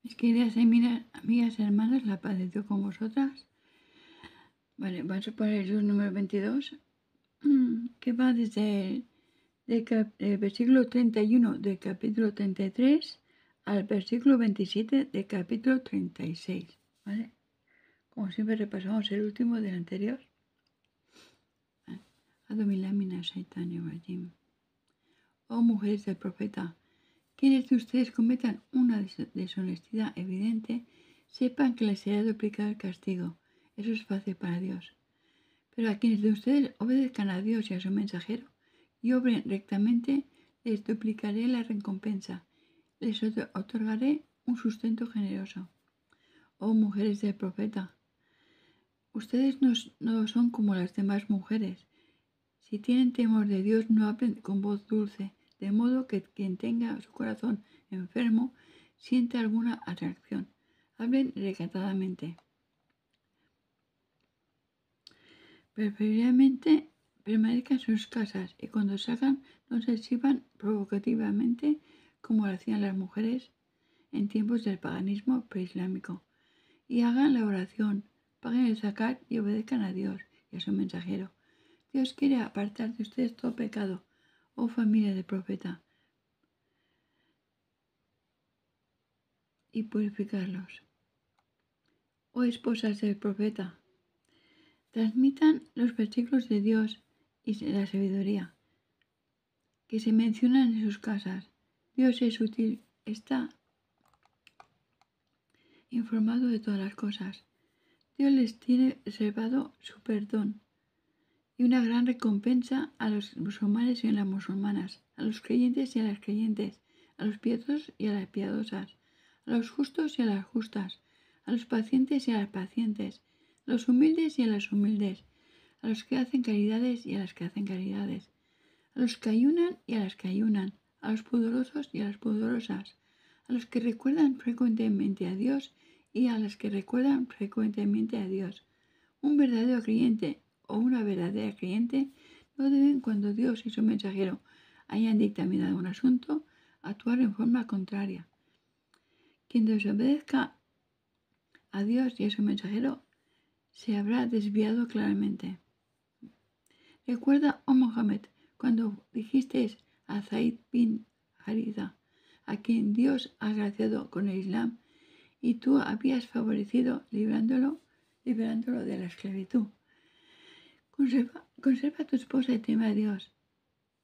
Mis queridas amigas y hermanas, la paz de Dios con vosotras. Vale, vamos a poner el número 22, que va desde el versículo 31 del capítulo 33 al versículo 27 del capítulo 36. ¿Vale? Como siempre repasamos el último del anterior. Adomilamina Shaitanya Rajim. Oh mujeres del profeta, quienes de ustedes cometan una deshonestidad evidente, sepan que les será duplicado el castigo. Eso es fácil para Dios. Pero a quienes de ustedes obedezcan a Dios y a su mensajero y obren rectamente, les duplicaré la recompensa. Les otorgaré un sustento generoso. Oh mujeres del profeta, ustedes no son como las demás mujeres. Si tienen temor de Dios, no hablen con voz dulce, de modo que quien tenga su corazón enfermo sienta alguna atracción. Hablen recatadamente. Preferiblemente permanezcan en sus casas y cuando salgan no se exhiban provocativamente como lo hacían las mujeres en tiempos del paganismo preislámico. Y hagan la oración, paguen el zakat y obedezcan a Dios y a su mensajero. Dios quiere apartar de ustedes todo pecado, oh familia del profeta, y purificarlos. Oh esposas del profeta, transmitan los versículos de Dios y la sabiduría que se mencionan en sus casas. Dios es útil, está informado de todas las cosas. Dios les tiene reservado su perdón y una gran recompensa a los musulmanes y a las musulmanas, a los creyentes y a las creyentes, a los piadosos y a las piadosas, a los justos y a las justas, a los pacientes y a las pacientes, a los humildes y a las humildes, a los que hacen caridades y a las que hacen caridades, a los que ayunan y a las que ayunan, a los pudorosos y a las pudorosas, a los que recuerdan frecuentemente a Dios y a las que recuerdan frecuentemente a Dios. Un verdadero creyente o una verdadera creyente no deben, cuando Dios y su mensajero hayan dictaminado un asunto, actuar en forma contraria. Quien desobedezca a Dios y a su mensajero se habrá desviado claramente. Recuerda, oh Mohammed, cuando dijiste a Zaid bin Haritha, a quien Dios ha agraciado con el Islam, y tú habías favorecido liberándolo de la esclavitud. Conserva a tu esposa y teme a Dios.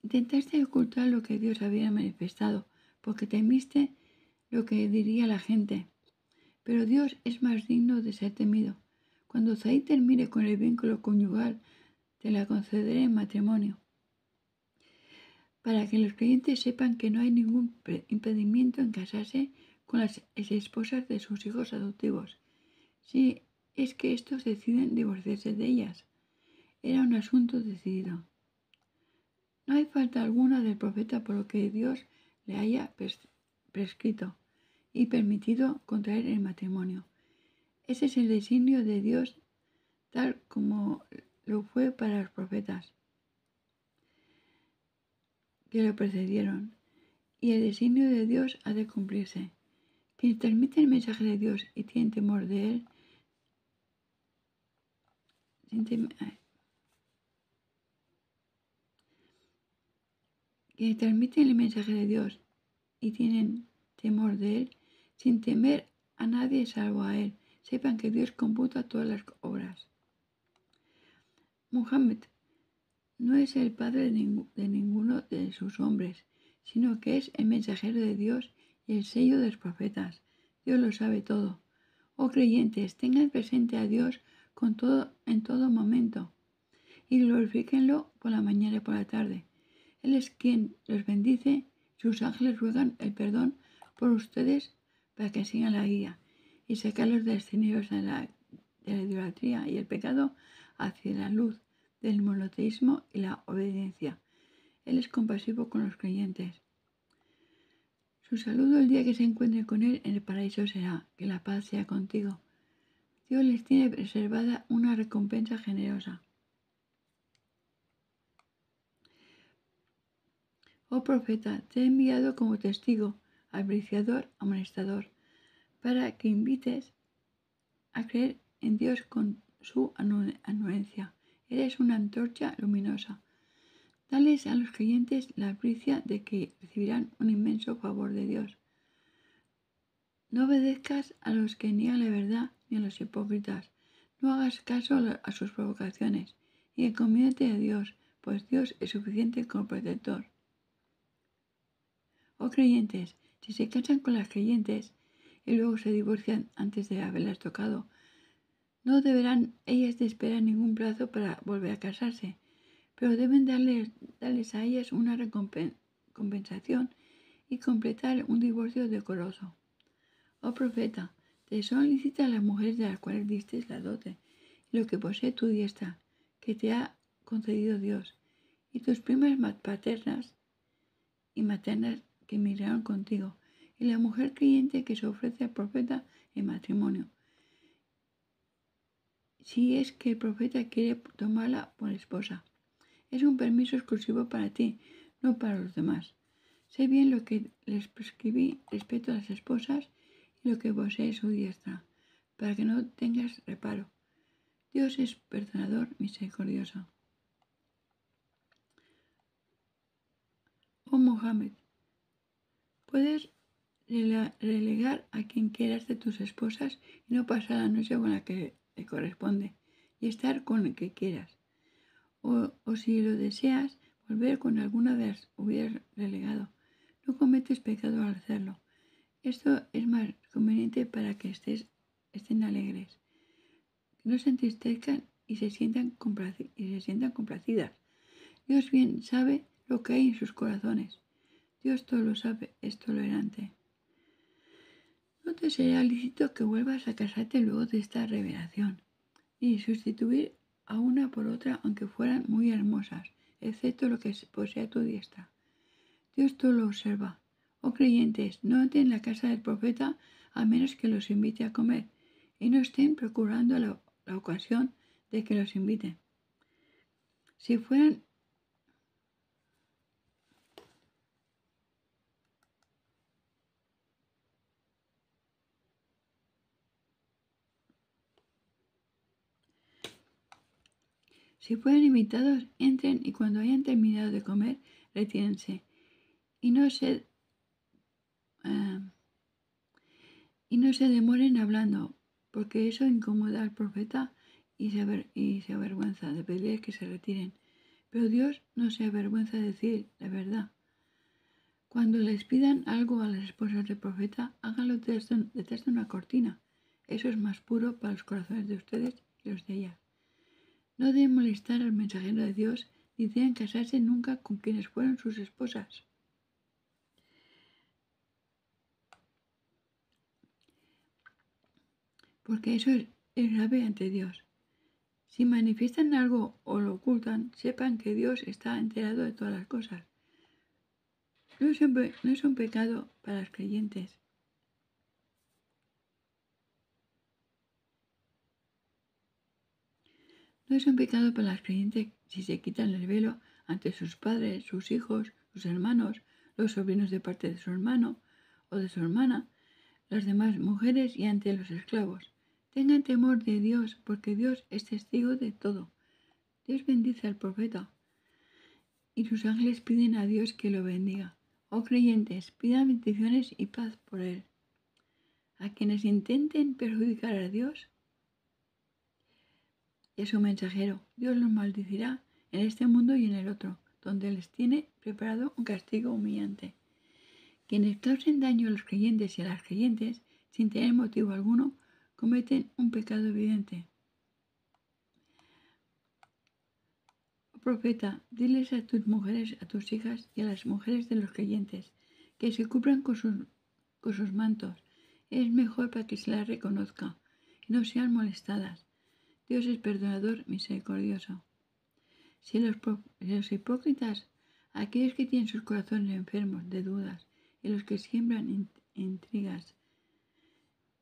Intentaste ocultar lo que Dios había manifestado, porque temiste lo que diría la gente. Pero Dios es más digno de ser temido. Cuando Zaid termine con el vínculo conyugal, te la concederé en matrimonio, para que los creyentes sepan que no hay ningún impedimento en casarse con las esposas de sus hijos adoptivos, si es que estos deciden divorciarse de ellas. Era un asunto decidido. No hay falta alguna del profeta por lo que Dios le haya prescrito y permitido contraer el matrimonio. Ese es el designio de Dios, tal como lo fue para los profetas que lo precedieron, y el designio de Dios ha de cumplirse. Quienes transmiten el mensaje de Dios y tienen temor de él, quienes transmiten el mensaje de Dios y tienen temor de él, sin temer a nadie salvo a él, sepan que Dios computa todas las obras. Muhammad no es el padre de ninguno de sus hombres, sino que es el mensajero de Dios y el sello de los profetas. Dios lo sabe todo. Oh creyentes, tengan presente a Dios en todo momento y glorifíquenlo por la mañana y por la tarde. Él es quien los bendice, sus ángeles ruegan el perdón por ustedes para que sigan la guía y sacarlos de las tinieblas de la idolatría y el pecado hacia la luz del monoteísmo y la obediencia. Él es compasivo con los creyentes. Su saludo el día que se encuentren con él en el paraíso será: que la paz sea contigo. Dios les tiene reservada una recompensa generosa. Oh profeta, te he enviado como testigo, albriciador, amonestador, para que invites a creer en Dios con su anuencia. Eres una antorcha luminosa. Dales a los creyentes la primicia de que recibirán un inmenso favor de Dios. No obedezcas a los que niegan la verdad ni a los hipócritas. No hagas caso a sus provocaciones y encomiéndate a Dios, pues Dios es suficiente como protector. Oh creyentes, si se casan con las creyentes y luego se divorcian antes de haberlas tocado, no deberán ellas de esperar ningún plazo para volver a casarse, pero deben darles a ellas una compensación y completar un divorcio decoroso. Oh profeta, te son lícitas las mujeres de las cuales diste la dote, y lo que posee tu diestra, que te ha concedido Dios, y tus primas paternas y maternas que emigraron contigo, y la mujer creyente que se ofrece al profeta en matrimonio, si es que el profeta quiere tomarla por esposa. Es un permiso exclusivo para ti, no para los demás. Sé bien lo que les prescribí respecto a las esposas y lo que posee su diestra, para que no tengas reparo. Dios es perdonador, misericordioso. Oh Mohammed, puedes relegar a quien quieras de tus esposas y no pasar la noche con la que te corresponde y estar con el que quieras. O si lo deseas, volver con alguna de las hubieras relegado. No cometes pecado al hacerlo. Esto es más conveniente para que estén alegres, que no se entristezcan y se sientan complacidas. Dios bien sabe lo que hay en sus corazones. Dios todo lo sabe, es tolerante. No te será lícito que vuelvas a casarte luego de esta revelación, ni sustituir a una por otra aunque fueran muy hermosas, excepto lo que posea tu diestra. Dios todo lo observa. Oh creyentes, no entren en la casa del profeta a menos que los invite a comer, y no estén procurando la ocasión de que los inviten. Si fueran invitados, entren y cuando hayan terminado de comer, retírense. Y no se demoren hablando, porque eso incomoda al profeta y se avergüenza de pedirles que se retiren. Pero Dios no se avergüenza de decir la verdad. Cuando les pidan algo a las esposas del profeta, háganlo detrás de una cortina. Eso es más puro para los corazones de ustedes y los de ellas. No deben molestar al mensajero de Dios ni deben casarse nunca con quienes fueron sus esposas. Porque eso es grave ante Dios. Si manifiestan algo o lo ocultan, sepan que Dios está enterado de todas las cosas. No es un pecado para los creyentes. No es un pecado para las creyentes si se quitan el velo ante sus padres, sus hijos, sus hermanos, los sobrinos de parte de su hermano o de su hermana, las demás mujeres y ante los esclavos. Tengan temor de Dios, porque Dios es testigo de todo. Dios bendice al profeta y sus ángeles piden a Dios que lo bendiga. Oh creyentes, pidan bendiciones y paz por él. A quienes intenten perjudicar a Dios y a su mensajero, Dios los maldecirá en este mundo y en el otro, donde les tiene preparado un castigo humillante. Quienes causen daño a los creyentes y a las creyentes, sin tener motivo alguno, cometen un pecado evidente. Oh profeta, diles a tus mujeres, a tus hijas y a las mujeres de los creyentes, que se cubran con sus mantos. Es mejor para que se las reconozca y no sean molestadas. Dios es perdonador, misericordioso. Si los hipócritas, aquellos que tienen sus corazones enfermos de dudas y los que siembran intrigas,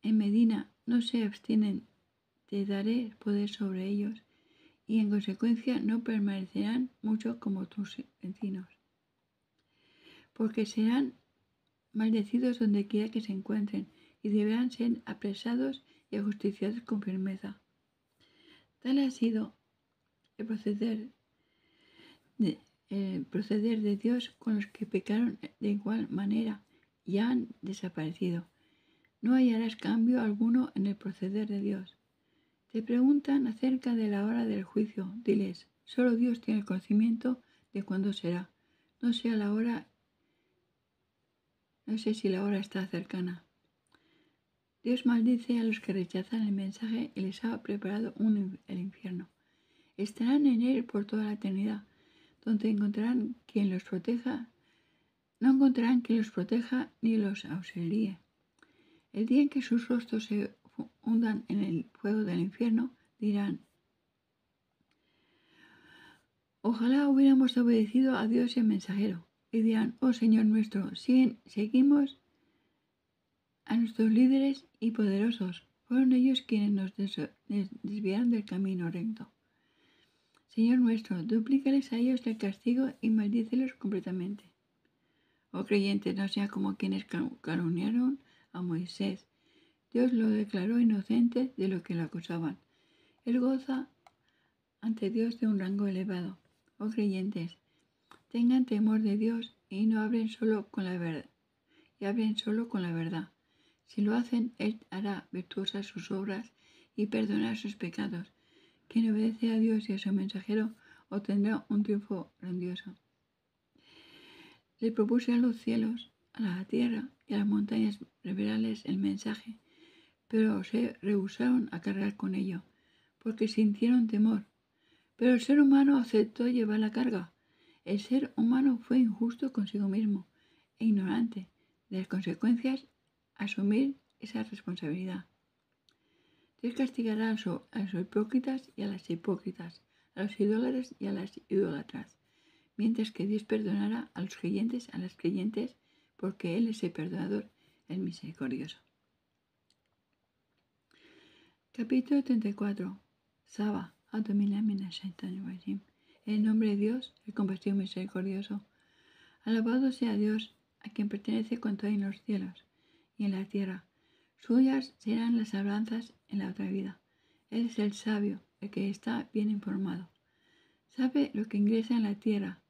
en Medina no se abstienen, te daré poder sobre ellos y en consecuencia no permanecerán mucho como tus vecinos, porque serán maldecidos donde quiera que se encuentren y deberán ser apresados y ajusticiados con firmeza. Tal ha sido el proceder de Dios con los que pecaron de igual manera y han desaparecido. No hallarás cambio alguno en el proceder de Dios. Te preguntan acerca de la hora del juicio. Diles, solo Dios tiene el conocimiento de cuándo será. No sé si la hora está cercana. Dios maldice a los que rechazan el mensaje y les ha preparado el infierno. Estarán en él por toda la eternidad, donde encontrarán quien los proteja. No encontrarán quien los proteja ni los auxilie. El día en que sus rostros se hundan en el fuego del infierno, dirán: ojalá hubiéramos obedecido a Dios y al mensajero. Y dirán: oh Señor nuestro, seguimos a nuestros líderes y poderosos. Fueron ellos quienes nos desviaron del camino recto. Señor nuestro, duplícales a ellos el castigo y maldícelos completamente. Oh creyentes, no sea como quienes calumniaron a Moisés. Dios lo declaró inocente de lo que lo acusaban. Él goza ante Dios de un rango elevado. Oh creyentes, tengan temor de Dios y no hablen solo con la verdad. Y hablen solo con la verdad. Si lo hacen, Él hará virtuosas sus obras y perdonará sus pecados. Quien obedece a Dios y a su mensajero obtendrá un triunfo grandioso. Le propuse a los cielos, a la tierra y a las montañas revelarles el mensaje, pero se rehusaron a cargar con ello, porque sintieron temor. Pero el ser humano aceptó llevar la carga. El ser humano fue injusto consigo mismo e ignorante de las consecuencias asumir esa responsabilidad. Dios castigará a los hipócritas y a las hipócritas, a los idólatras y a las idólatras, mientras que Dios perdonará a los creyentes, a las creyentes, porque Él es el perdonador, el misericordioso. Capítulo 34. Saba, en el nombre de Dios, el compasivo misericordioso. Alabado sea Dios, a quien pertenece cuanto hay en los cielos y en la tierra. Suyas serán las alabanzas en la otra vida. Él es el sabio, el que está bien informado. Sabe lo que ingresa en la tierra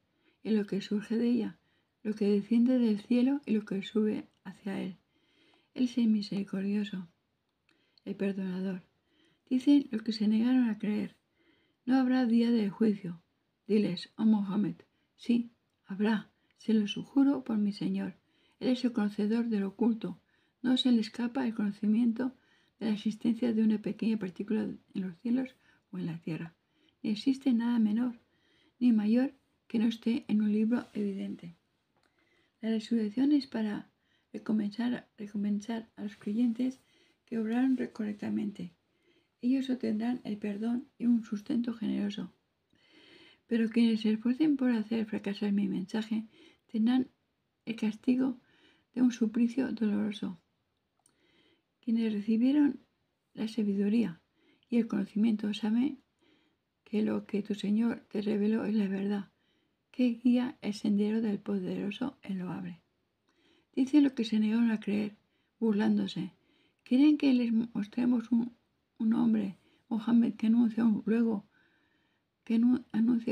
y lo que surge de ella, lo que desciende del cielo y lo que sube hacia él. Él es el misericordioso, el perdonador. Dicen los que se negaron a creer: no habrá día del juicio. Diles, oh Mohammed, sí, habrá, se lo juro por mi Señor. Él es el conocedor del oculto. No se le escapa el conocimiento de la existencia de una pequeña partícula en los cielos o en la tierra. Ni existe nada menor ni mayor que no esté en un libro evidente. La resurrección es para recompensar a los creyentes que obraron correctamente. Ellos obtendrán el perdón y un sustento generoso. Pero quienes se esfuercen por hacer fracasar mi mensaje tendrán el castigo de un suplicio doloroso. Quienes recibieron la sabiduría y el conocimiento saben que lo que tu Señor te reveló es la verdad, que guía el sendero del poderoso en loable. Dicen los que se negaron a creer, burlándose: ¿quieren que les mostremos un hombre, Mohammed, que anuncia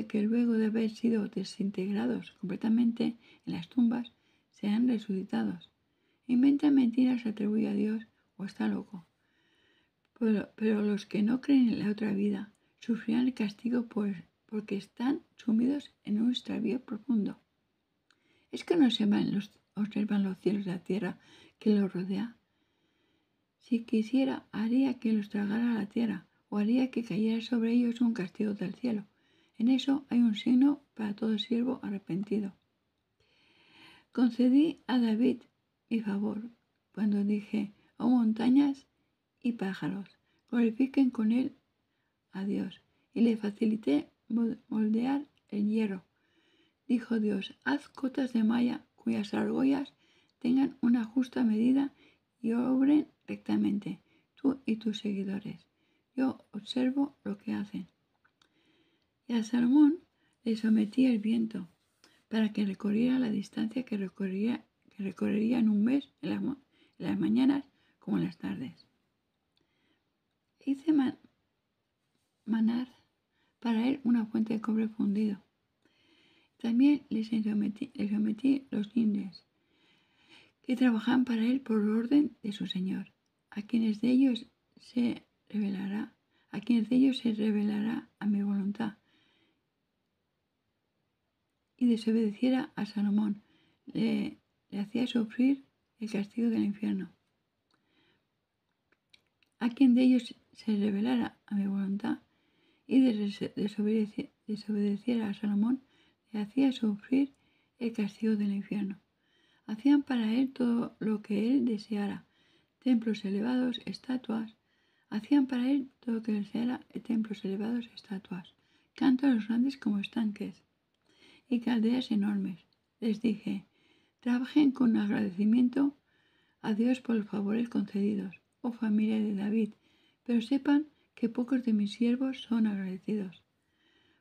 que luego de haber sido desintegrados completamente en las tumbas, sean resucitados? Inventa mentiras, atribuye a Dios o está loco. Pero los que no creen en la otra vida sufrirán el castigo porque están sumidos en un extravío profundo. ¿Es que no observan los cielos de la tierra que los rodea? Si quisiera, haría que los tragara la tierra, o haría que cayera sobre ellos un castigo del cielo. En eso hay un signo para todo siervo arrepentido. Concedí a David mi favor cuando dije: oh montañas y pájaros, glorifiquen con él a Dios, y le facilité moldear el hierro. Dijo Dios: haz cotas de malla cuyas argollas tengan una justa medida y obren rectamente, tú y tus seguidores. Yo observo lo que hacen. Y a Salomón le sometí el viento para que recorriera la distancia que recorrería en un mes en las mañanas como en las tardes. Hice manar para él una fuente de cobre fundido. También le sometí los indios, que trabajaban para él por orden de su señor, a quienes de ellos se revelará a mi voluntad, y desobedeciera a Salomón, le hacía sufrir el castigo del infierno. A quien de ellos se revelara a mi voluntad y desobedeciera a Salomón, le hacía sufrir el castigo del infierno. Hacían para él todo lo que él deseara, templos elevados, estatuas. Hacían para él todo lo que deseara, templos elevados, estatuas, cantos grandes como estanques y calderas enormes. Les dije, trabajen con agradecimiento a Dios por los favores concedidos, oh familia de David, pero sepan que pocos de mis siervos son agradecidos.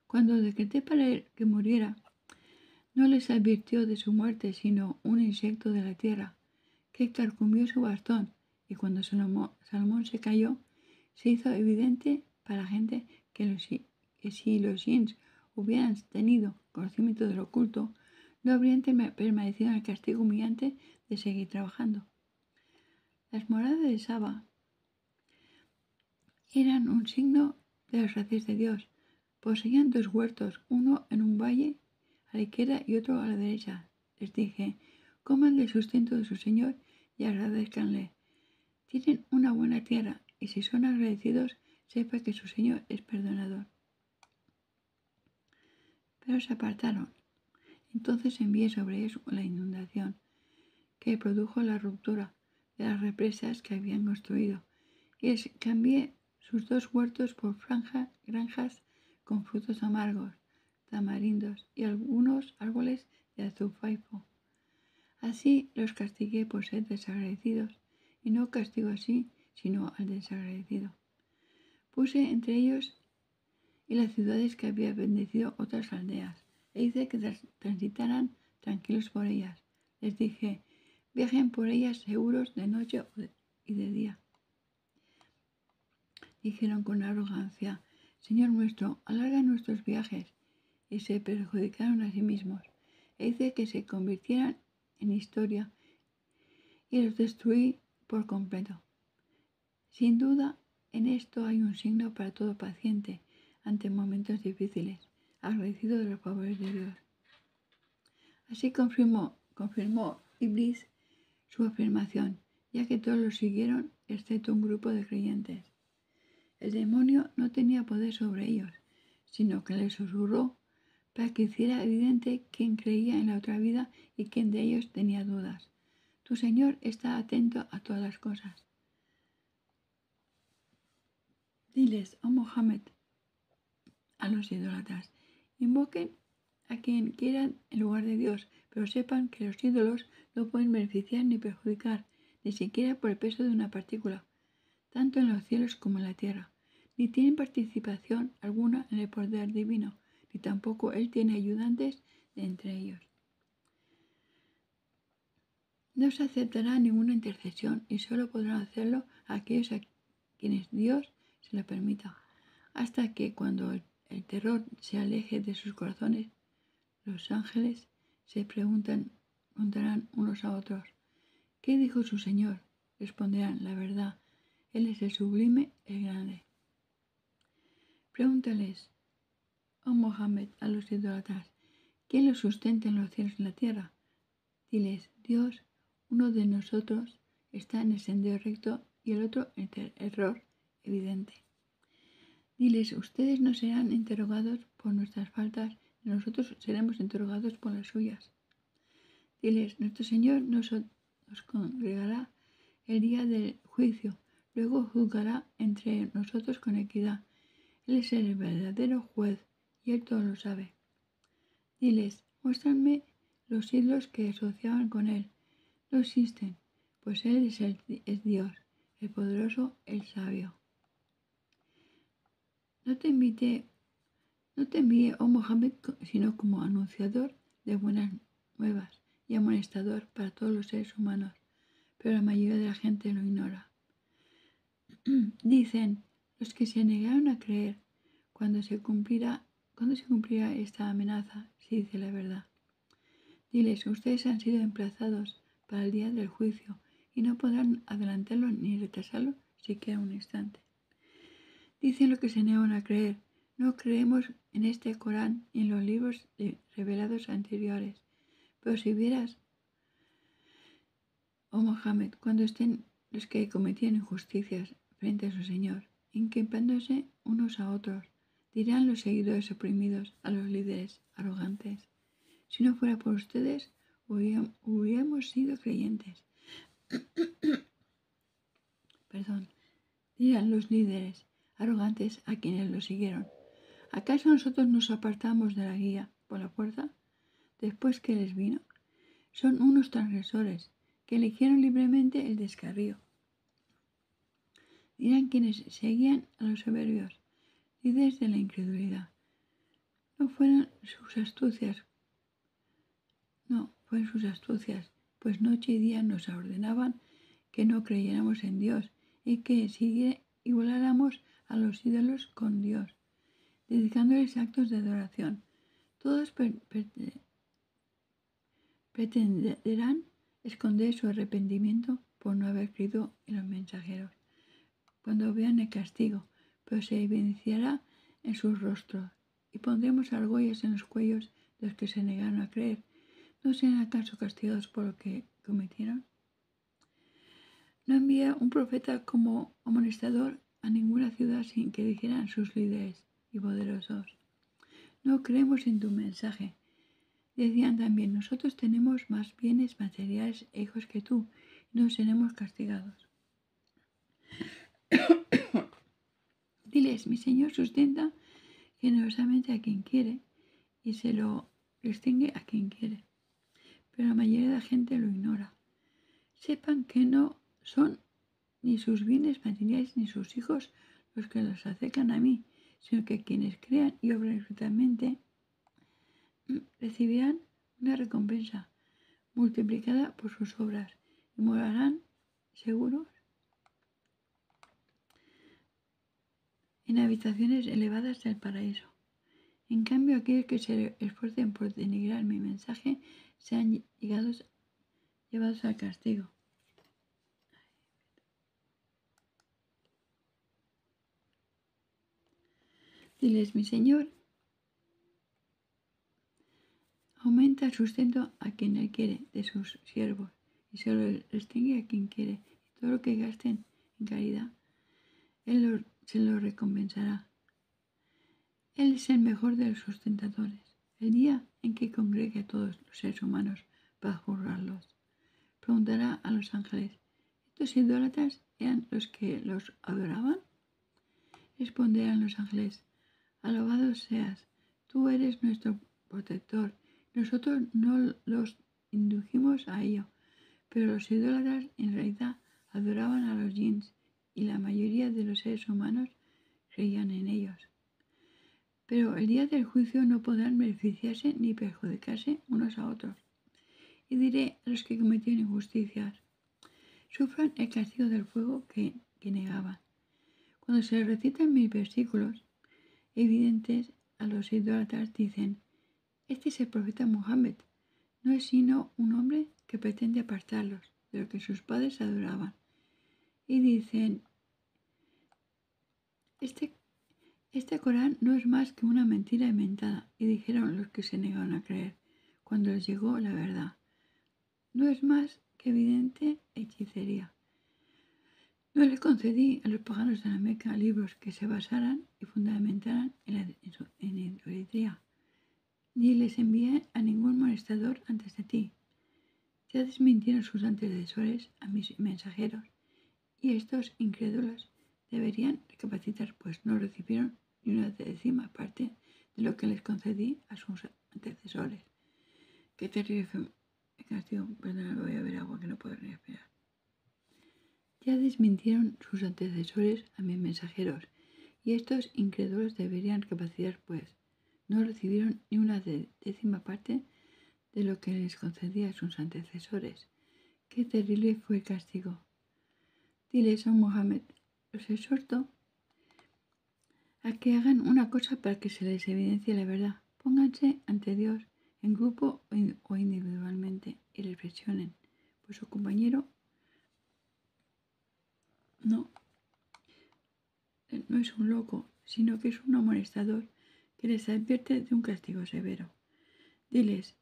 Cuando decreté para él que muriera, no les advirtió de su muerte sino un insecto de la tierra, que carcomió su bastón, y cuando Salomón se cayó, se hizo evidente para la gente que si los Yins hubieran tenido conocimiento del oculto, no habrían permanecido en el castigo humillante de seguir trabajando. Las moradas de Saba eran un signo de las gracias de Dios. Poseían 2 huertos, uno en un valle a la izquierda y otro a la derecha. Les dije, coman del sustento de su Señor y agradezcanle. Tienen una buena tierra, y si son agradecidos, sepa que su Señor es perdonador. Pero se apartaron. Entonces envié sobre ellos la inundación, que produjo la ruptura de las represas que habían construido, y les cambié sus 2 huertos por granjas con frutos amargos, tamarindos y algunos árboles de azufaipo. Así los castigué por ser desagradecidos, y no castigo así, sino al desagradecido. Puse entre ellos y las ciudades que había bendecido otras aldeas, e hice que transitaran tranquilos por ellas. Les dije, viajen por ellas seguros de noche y de día. Dijeron con arrogancia, Señor nuestro, alarga nuestros viajes, y se perjudicaron a sí mismos, e hice que se convirtieran en historia, y los destruí por completo. Sin duda, en esto hay un signo para todo paciente ante momentos difíciles, agradecido de los favores de Dios. Así confirmó Iblis su afirmación, ya que todos lo siguieron excepto un grupo de creyentes. El demonio no tenía poder sobre ellos, sino que les susurró para que hiciera evidente quién creía en la otra vida y quién de ellos tenía dudas. Tu Señor está atento a todas las cosas. Diles, oh Mohammed, a los idólatras, invoquen a quien quieran en lugar de Dios, pero sepan que los ídolos no pueden beneficiar ni perjudicar, ni siquiera por el peso de una partícula, tanto en los cielos como en la tierra, ni tienen participación alguna en el poder divino, ni tampoco Él tiene ayudantes de entre ellos. No se aceptará ninguna intercesión y solo podrán hacerlo aquellos a quienes Dios se lo permita, hasta que cuando el terror se aleje de sus corazones, los ángeles se preguntarán unos a otros, ¿qué dijo su Señor? Responderán, la verdad, Él es el sublime, el grande. Pregúntales, oh Mohammed, a los idólatras, ¿quién los sustenta en los cielos y en la tierra? Diles, Dios, uno de nosotros está en el sendero recto y el otro en el error evidente. Diles, ustedes no serán interrogados por nuestras faltas, y nosotros seremos interrogados por las suyas. Diles, nuestro Señor nos congregará el día del juicio, luego juzgará entre nosotros con equidad. Él es el verdadero juez y Él todo lo sabe. Diles, muéstranme los ídolos que asociaban con Él. No existen, pues Él es Dios, el poderoso, el sabio. No te envié, oh Mohammed, sino como anunciador de buenas nuevas y amonestador para todos los seres humanos, pero la mayoría de la gente lo ignora. Dicen los que se negaron a creer cuando se cumplirá esta amenaza, si dice la verdad. Diles, ustedes han sido emplazados para el día del juicio y no podrán adelantarlo ni retrasarlo siquiera un instante. Dicen los que se negaron a creer, no creemos en este Corán ni en los libros revelados anteriores. Pero si vieras, oh Mohammed, cuando estén los que cometían injusticias frente a su Señor, inculpándose unos a otros, dirán los seguidores oprimidos a los líderes arrogantes, si no fuera por ustedes, hubiéramos sido creyentes. Perdón, dirán los líderes arrogantes a quienes lo siguieron. ¿Acaso nosotros nos apartamos de la guía por la puerta después que les vino? Son unos transgresores que eligieron libremente el descarrío. Dirán quienes seguían a los soberbios, líderes de la incredulidad. No fueron sus astucias, pues noche y día nos ordenaban que no creyéramos en Dios y que igualáramos a los ídolos con Dios, dedicándoles actos de adoración. Todos pretenderán esconder su arrepentimiento por no haber creído en los mensajeros cuando vean el castigo, pero se evidenciará en sus rostros y pondremos argollas en los cuellos de los que se negaron a creer. ¿No serán acaso castigados por lo que cometieron? No envía un profeta como amonestador a ninguna ciudad sin que dijeran sus líderes y poderosos: no creemos en tu mensaje. Decían también: nosotros tenemos más bienes materiales e hijos que tú, y no seremos castigados. Diles, mi Señor sustenta generosamente a quien quiere y se lo restringe a quien quiere, pero la mayoría de la gente lo ignora. Sepan que no son ni sus bienes materiales ni sus hijos los que los acercan a mí, sino que quienes crean y obran rectamente recibirán una recompensa multiplicada por sus obras y morarán seguros en habitaciones elevadas del paraíso. En cambio, aquellos que se esfuercen por denigrar mi mensaje sean llevados al castigo. Diles, mi Señor aumenta el sustento a quien Él quiere de sus siervos y se lo restringe a quien quiere, y todo lo que gasten en caridad, Él se lo recompensará. Él es el mejor de los sustentadores. El día en que congregue a todos los seres humanos para juzgarlos, preguntará a los ángeles: ¿estos idólatras eran los que los adoraban? Responderán los ángeles: alabado seas, tú eres nuestro protector. Nosotros no los indujimos a ello, pero los idólatras en realidad adoraban a los jinns y la mayoría de los seres humanos creían en ellos. Pero el día del juicio no podrán beneficiarse ni perjudicarse unos a otros. Y diré a los que cometieron injusticias: sufran el castigo del fuego que negaban. Cuando se recitan mis versículos evidentes, a los idólatras dicen: este es el profeta Muhammad, no es sino un hombre que pretende apartarlos de lo que sus padres adoraban. Y dicen: este Corán no es más que una mentira inventada. Y dijeron los que se negaron a creer cuando les llegó la verdad: no es más que evidente hechicería. No le concedí a los paganos de la Meca libros que se basaran y fundamentaran en idolatría, ni les envié a ningún molestador antes de ti. Ya desmintieron sus antecesores a mis mensajeros, y estos incrédulos deberían recapacitar, pues no recibieron ni una décima parte de lo que les concedí a sus antecesores. Qué terrible castigo. Perdón, voy a beber agua que no puedo respirar. Ya desmintieron sus antecesores a mis mensajeros, y estos incrédulos deberían recapacitar, pues no recibieron ni una décima parte de lo que les concedía a sus antecesores. Qué terrible fue el castigo. Diles, oh Mohammed, los exhorto a que hagan una cosa para que se les evidencie la verdad. Pónganse ante Dios en grupo o individualmente y reflexionen, pues su compañero no es un loco, sino que es un amonestador que les advierte de un castigo severo. Diles,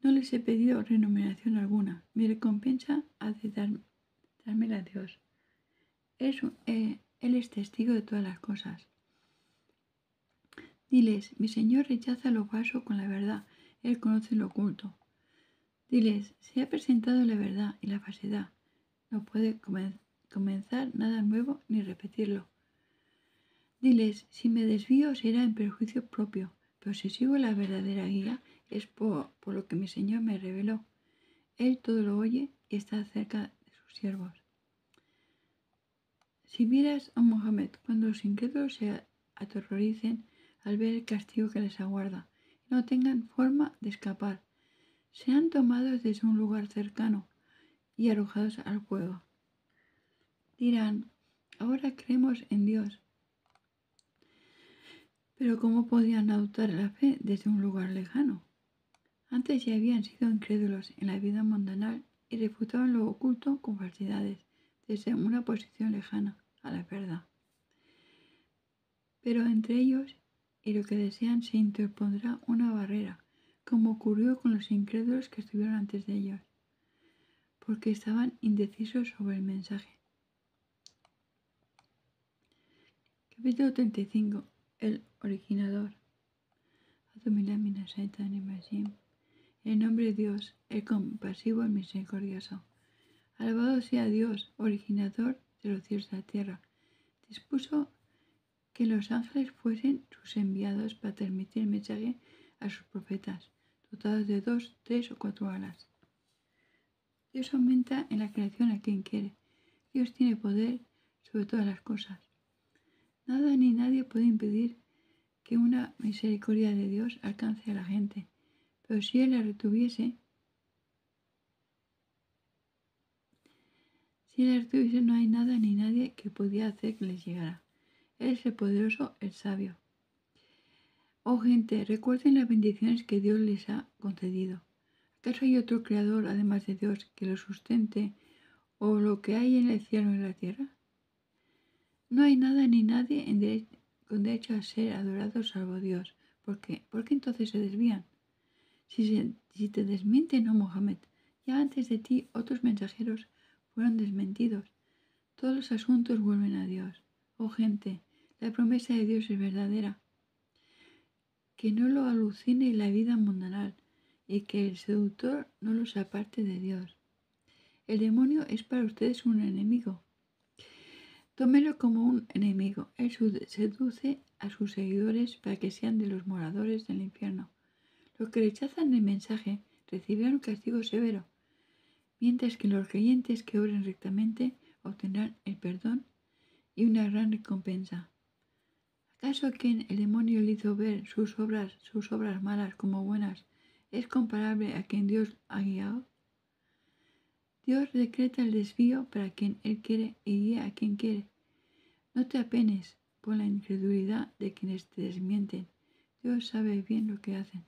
no les he pedido remuneración alguna, mi recompensa ha de dármela a Dios. Él es testigo de todas las cosas. Diles, mi Señor rechaza lo falso con la verdad, Él conoce lo oculto. Diles, se ha presentado la verdad y la falsedad, no puede comenzar nada nuevo ni repetirlo. Diles, si me desvío será en perjuicio propio, pero si sigo la verdadera guía es por lo que mi Señor me reveló. Él todo lo oye y está cerca de sus siervos. Si vieras a Mohammed cuando los incrédulos se aterroricen al ver el castigo que les aguarda y no tengan forma de escapar, sean tomados desde un lugar cercano y arrojados al fuego. Dirán, ahora creemos en Dios. Pero ¿cómo podían adoptar la fe desde un lugar lejano? Antes ya habían sido incrédulos en la vida mundanal y refutaban lo oculto con falsedades desde una posición lejana a la verdad. Pero entre ellos y lo que desean se interpondrá una barrera, como ocurrió con los incrédulos que estuvieron antes de ellos, porque estaban indecisos sobre el mensaje. Capítulo 35. El originador. En nombre de Dios, el compasivo y misericordioso. Alabado sea Dios, originador de los cielos y la tierra. Dispuso que los ángeles fuesen sus enviados para transmitir el mensaje a sus profetas, dotados de 2, 3 o 4 alas. Dios aumenta en la creación a quien quiere. Dios tiene poder sobre todas las cosas. Nada ni nadie puede impedir que una misericordia de Dios alcance a la gente, pero si Él la retuviese, no hay nada ni nadie que pudiera hacer que les llegara. Él es el poderoso, el sabio. Oh gente, recuerden las bendiciones que Dios les ha concedido. ¿Acaso hay otro creador, además de Dios, que lo sustente o lo que hay en el cielo y en la tierra? No hay nada ni nadie con derecho a ser adorado salvo Dios. ¿Por qué? ¿Por qué entonces se desvían? Si te desmienten, oh Mohammed, ya antes de ti otros mensajeros fueron desmentidos. Todos los asuntos vuelven a Dios. Oh gente, la promesa de Dios es verdadera. Que no lo alucine la vida mundanal y que el seductor no los aparte de Dios. El demonio es para ustedes un enemigo. Tómelo como un enemigo. Él seduce a sus seguidores para que sean de los moradores del infierno. Los que rechazan el mensaje recibirán un castigo severo, mientras que los creyentes que obren rectamente obtendrán el perdón y una gran recompensa. ¿Acaso quien el demonio le hizo ver sus obras malas como buenas es comparable a quien Dios ha guiado? Dios decreta el desvío para quien Él quiere y guía a quien quiere. No te apenes por la incredulidad de quienes te desmienten. Dios sabe bien lo que hacen.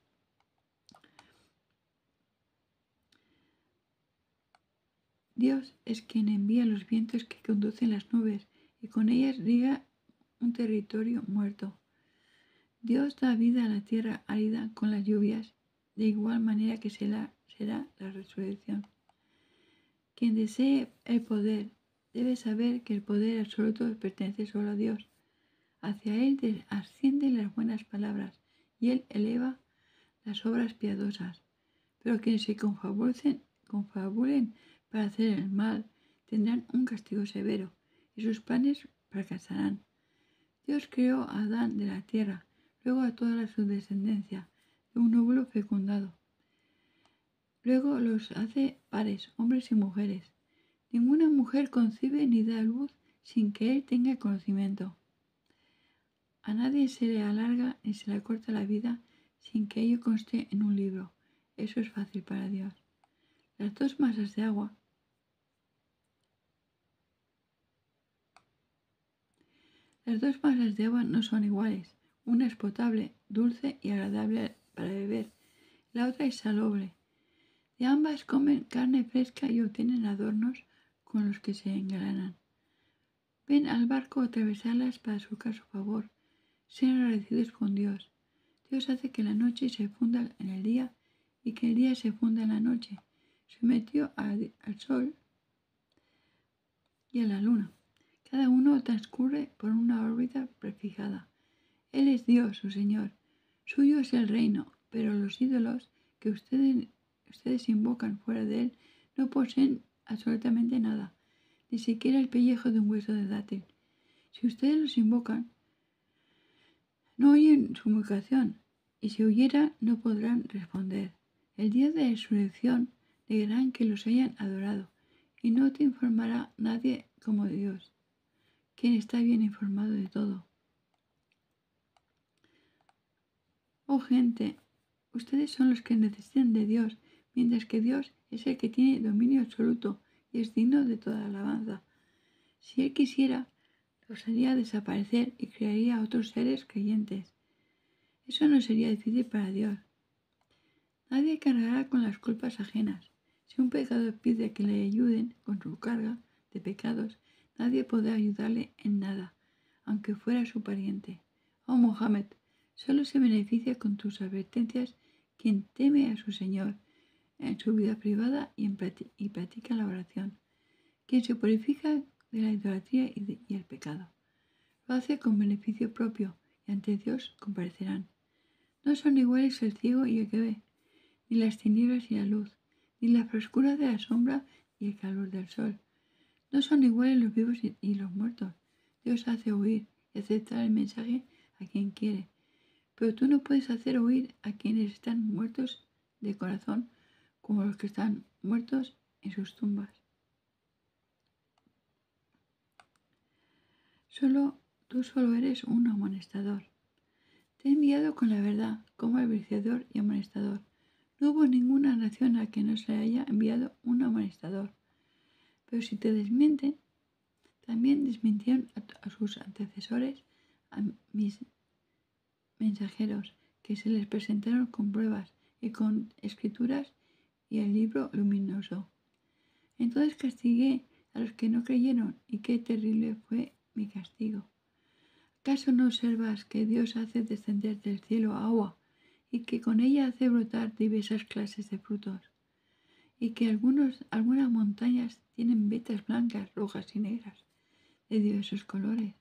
Dios es quien envía los vientos que conducen las nubes y con ellas riega un territorio muerto. Dios da vida a la tierra árida con las lluvias, de igual manera que será la resurrección. Quien desee el poder debe saber que el poder absoluto pertenece solo a Dios. Hacia Él ascienden las buenas palabras y Él eleva las obras piadosas. Pero quienes se confabulen para hacer el mal tendrán un castigo severo y sus planes fracasarán. Dios creó a Adán de la tierra, luego a toda su descendencia, de un óvulo fecundado. Luego los hace pares, hombres y mujeres. Ninguna mujer concibe ni da luz sin que él tenga conocimiento. A nadie se le alarga ni se le acorta la vida sin que ello conste en un libro. Eso es fácil para Dios. Las 2 masas de agua Las dos masas de agua no son iguales. Una es potable, dulce y agradable para beber. La otra es salobre. De ambas comen carne fresca y obtienen adornos con los que se engalanan. Ven al barco atravesarlas para surcar su favor. Sean agradecidos con Dios. Dios hace que la noche se funda en el día y que el día se funda en la noche. Sometió al sol y a la luna. Cada uno transcurre por una órbita prefijada. Él es Dios, su Señor. Suyo es el reino, pero los ídolos que ustedes invocan fuera de él no poseen absolutamente nada, ni siquiera el pellejo de un hueso de dátil. Si ustedes los invocan, no oyen su invocación, y si oyeran, no podrán responder. El día de la resurrección negarán que los hayan adorado, y no te informará nadie como Dios, quien está bien informado de todo. Oh gente, ustedes son los que necesitan de Dios, mientras que Dios es el que tiene dominio absoluto y es digno de toda alabanza. Si Él quisiera, los haría desaparecer y crearía otros seres creyentes. Eso no sería difícil para Dios. Nadie cargará con las culpas ajenas. Si un pecador pide que le ayuden con su carga de pecados, nadie podrá ayudarle en nada, aunque fuera su pariente. Oh Mohammed, solo se beneficia con tus advertencias quien teme a su Señor en su vida privada y practica la oración, quien se purifica de la idolatría y el pecado. Lo hace con beneficio propio y ante Dios comparecerán. No son iguales el ciego y el que ve, ni las tinieblas y la luz, ni la frescura de la sombra y el calor del sol. No son iguales los vivos y los muertos. Dios hace oír y aceptar el mensaje a quien quiere, pero tú no puedes hacer oír a quienes están muertos de corazón como los que están muertos en sus tumbas. Tú solo eres un amonestador. Te he enviado con la verdad como advertidor y amonestador. No hubo ninguna nación a que no se le haya enviado un amonestador. Pero si te desmienten, también desmintieron a sus antecesores, a mis mensajeros, que se les presentaron con pruebas y con escrituras y el libro luminoso. Entonces castigué a los que no creyeron, y qué terrible fue mi castigo. ¿Acaso no observas que Dios hace descender del cielo agua y que con ella hace brotar diversas clases de frutos? Y que algunas montañas tienen vetas blancas, rojas y negras, de diversos colores.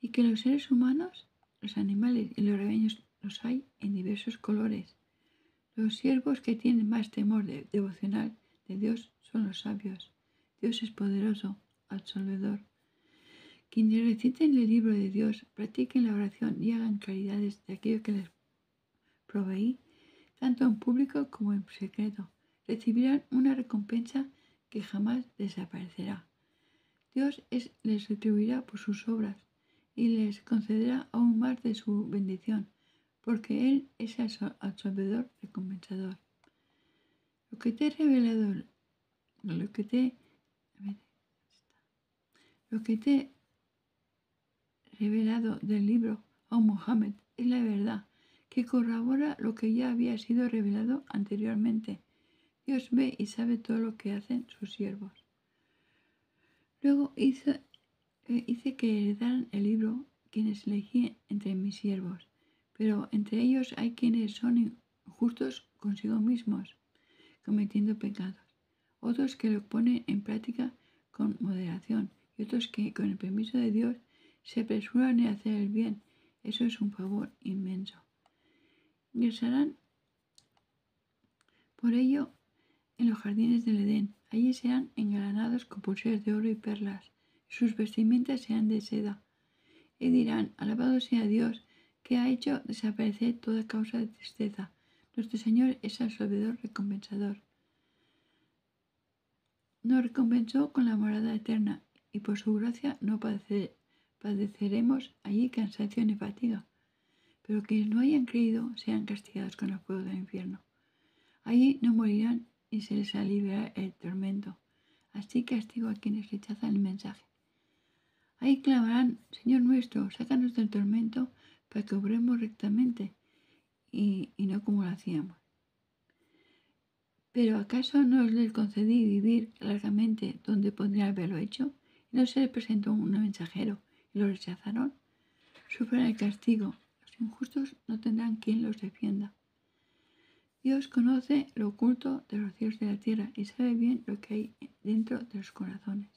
Y que los seres humanos, los animales y los rebaños los hay en diversos colores. Los siervos que tienen más temor devocional de Dios son los sabios. Dios es poderoso, absolvedor. Quienes reciten el libro de Dios, practiquen la oración y hagan caridades de aquello que les proveí, tanto en público como en secreto, recibirán una recompensa que jamás desaparecerá. Dios les retribuirá por sus obras y les concederá aún más de su bendición, porque Él es el absolvedor recompensador. Lo que te he revelado, lo que te he revelado del libro, oh Mohammed, es la verdad, que corrobora lo que ya había sido revelado anteriormente. Dios ve y sabe todo lo que hacen sus siervos. Luego hice que heredaran el libro quienes elegí entre mis siervos, pero entre ellos hay quienes son injustos consigo mismos, cometiendo pecados, otros que lo ponen en práctica con moderación y otros que, con el permiso de Dios, se apresuran a hacer el bien. Eso es un favor inmenso. Ingresarán por ello en los jardines del Edén. Allí serán engalanados con pulseras de oro y perlas. Sus vestimentas serán de seda. Y dirán: alabado sea Dios, que ha hecho desaparecer toda causa de tristeza. Nuestro Señor es el salvador recompensador. Nos recompensó con la morada eterna, y por su gracia no padeceremos allí cansancio ni fatiga. Pero quienes no hayan creído sean castigados con el fuego del infierno. Allí no morirán ni se les aliviará el tormento. Así castigo a quienes rechazan el mensaje. Ahí clamarán: Señor nuestro, sácanos del tormento para que obremos rectamente y no como lo hacíamos. ¿Pero acaso no os les concedí vivir largamente donde podrían haberlo hecho? ¿Y no se les presentó un mensajero y lo rechazaron? Sufran el castigo. Los injustos no tendrán quien los defienda. Dios conoce lo oculto de los cielos de la tierra y sabe bien lo que hay dentro de los corazones.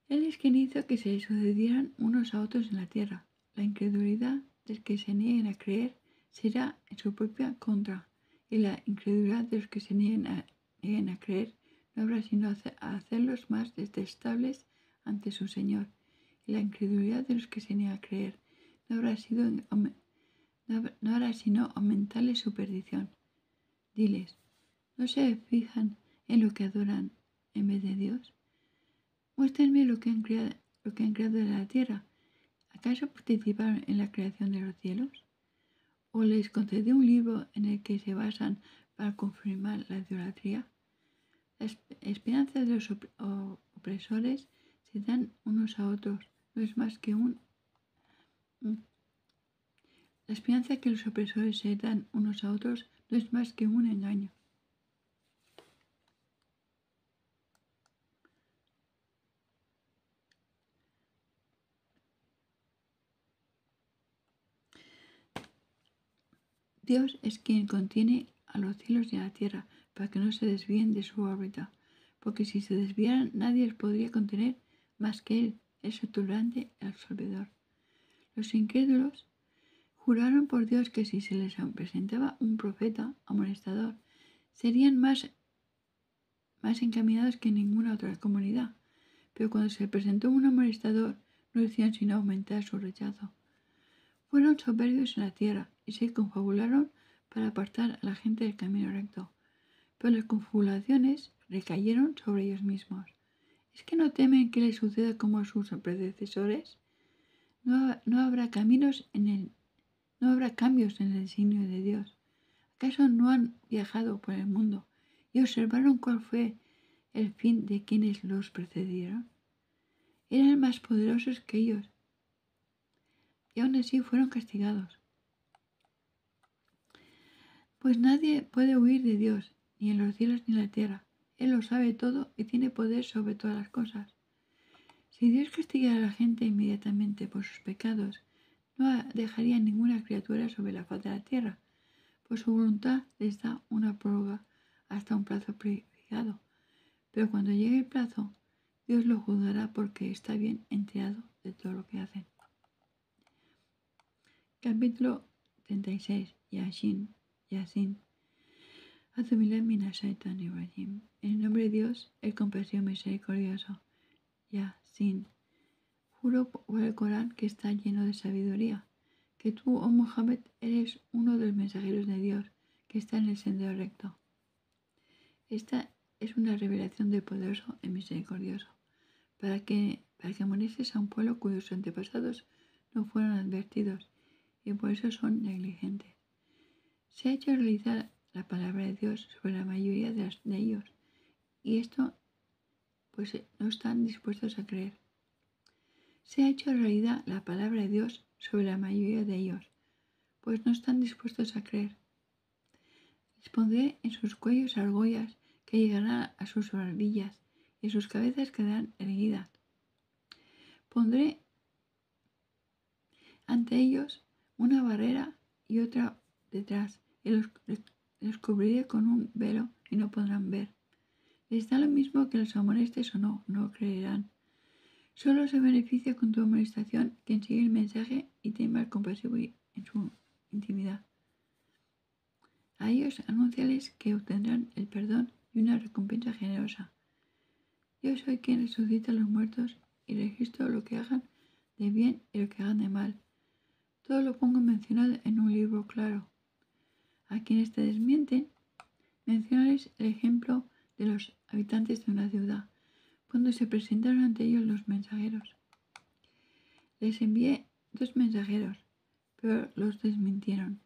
Él es quien hizo que se sucedieran unos a otros en la tierra. La incredulidad del que se nieguen a creer será en su propia contra, y la incredulidad de los que se nieguen a creer no habrá sino hacerlos más detestables ante su Señor. Y la incredulidad de los que se niegan a creer no hará sino aumentarles su perdición. Diles: ¿no se fijan en lo que adoran en vez de Dios? Muéstrenme lo que han creado de la tierra. ¿Acaso participaron en la creación de los cielos? ¿O les concedí un libro en el que se basan para confirmar la idolatría? La esperanza de los opresores se dan unos a otros no es más que La esperanza que los opresores se dan unos a otros no es más que un engaño. Dios es quien contiene a los cielos y a la tierra para que no se desvíen de su órbita, porque si se desviaran nadie los podría contener más que Él, el tolerante y absolvedor. Los incrédulos juraron por Dios que si se les presentaba un profeta amonestador, serían más encaminados que ninguna otra comunidad, pero cuando se presentó un amonestador no hicieron sino aumentar su rechazo. Fueron soberbios en la tierra y se confabularon para apartar a la gente del camino recto, pero las confabulaciones recayeron sobre ellos mismos. ¿Es que no temen que les suceda como a sus predecesores? No habrá cambios en el designio de Dios. ¿Acaso no han viajado por el mundo y observaron cuál fue el fin de quienes los precedieron? Eran más poderosos que ellos y aún así fueron castigados. Pues nadie puede huir de Dios, ni en los cielos ni en la tierra. Él lo sabe todo y tiene poder sobre todas las cosas. Si Dios castigara a la gente inmediatamente por sus pecados, no dejaría ninguna criatura sobre la faz de la tierra. Por su voluntad les da una prórroga hasta un plazo prefijado. Pero cuando llegue el plazo, Dios lo juzgará porque está bien enterado de todo lo que hacen. Capítulo 36. Yasin. En el nombre de Dios, el compasivo misericordioso. Yasin. Juro por el Corán que está lleno de sabiduría, que tú, oh Mohammed, eres uno de los mensajeros de Dios, que está en el sendero recto. Esta es una revelación del poderoso y misericordioso, para que amonestes a un pueblo cuyos antepasados no fueron advertidos y por eso son negligentes. Se ha hecho realizar la palabra de Dios sobre la mayoría de ellos, y esto pues no están dispuestos a creer. Se ha hecho realidad la palabra de Dios sobre la mayoría de ellos, pues no están dispuestos a creer. Les pondré en sus cuellos argollas que llegarán a sus barbillas y sus cabezas quedarán erguidas. Pondré ante ellos una barrera y otra detrás, y los cubriré con un velo y no podrán ver. Les da lo mismo que los amonestes o no creerán. Solo se beneficia con tu amonestación quien sigue el mensaje y teme al compasivo en su intimidad. A ellos anúnciales que obtendrán el perdón y una recompensa generosa. Yo soy quien resucita a los muertos y registro lo que hagan de bien y lo que hagan de mal. Todo lo pongo mencionado en un libro claro. A quienes te desmienten, mencionales el ejemplo de los habitantes de una ciudad, cuando se presentaron ante ellos los mensajeros. Les envié 2 mensajeros, pero los desmintieron.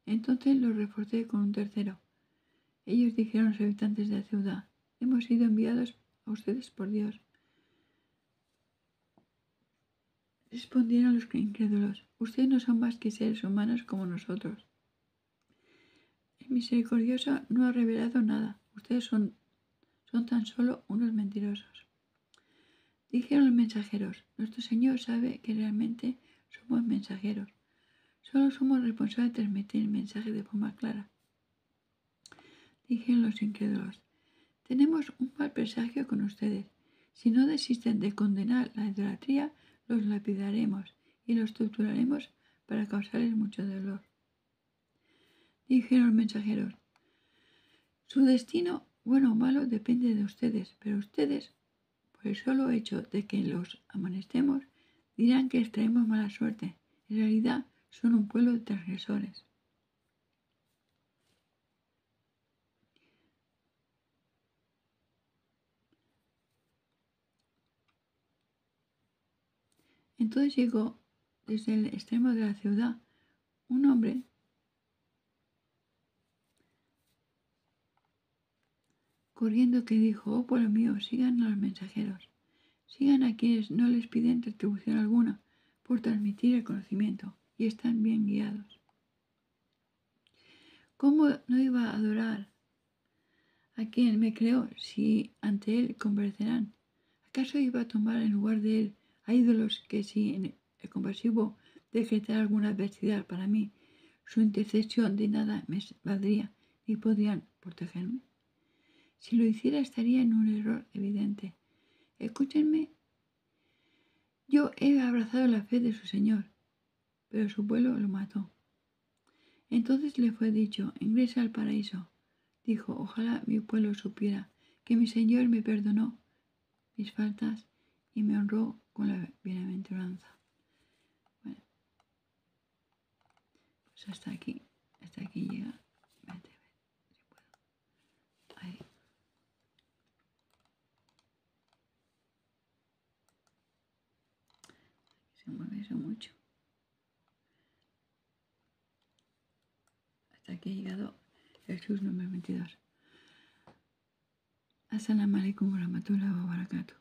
Entonces los reforcé con un tercero. Ellos dijeron a los habitantes de la ciudad: hemos sido enviados a ustedes por Dios. Respondieron los incrédulos: ustedes no son más que seres humanos como nosotros. El misericordioso no ha revelado nada. Ustedes son tan solo unos mentirosos. Dijeron los mensajeros: nuestro Señor sabe que realmente somos mensajeros. Solo somos responsables de transmitir el mensaje de forma clara. Dijeron los incrédulos: tenemos un mal presagio con ustedes. Si no desisten de condenar la idolatría, los lapidaremos y los torturaremos para causarles mucho dolor. Dijeron los mensajeros: su destino, bueno o malo, depende de ustedes, pero ustedes, por el solo hecho de que los amonestemos, dirán que les traemos mala suerte. En realidad, son un pueblo de transgresores. Entonces llegó desde el extremo de la ciudad un hombre corriendo que dijo: oh pueblo mío, sigan a los mensajeros, sigan a quienes no les piden retribución alguna por transmitir el conocimiento y están bien guiados. ¿Cómo no iba a adorar a quien me creó si ante él convertirán? ¿Acaso iba a tomar en lugar de él a ídolos que, si en el compasivo decretara alguna adversidad para mí, su intercesión de nada me valdría ni podrían protegerme? Si lo hiciera estaría en un error evidente. Escúchenme, yo he abrazado la fe de su Señor, pero su pueblo lo mató. Entonces le fue dicho: ingresa al paraíso. Dijo: ojalá mi pueblo supiera que mi Señor me perdonó mis faltas y me honró con la bienaventuranza. Bueno, pues hasta aquí llega. Vete, si puedo. Ahí. Se mueve eso mucho. Hasta aquí ha llegado Jesús número 22. Assalamu alaikum warahmatullahi wabarakatuh.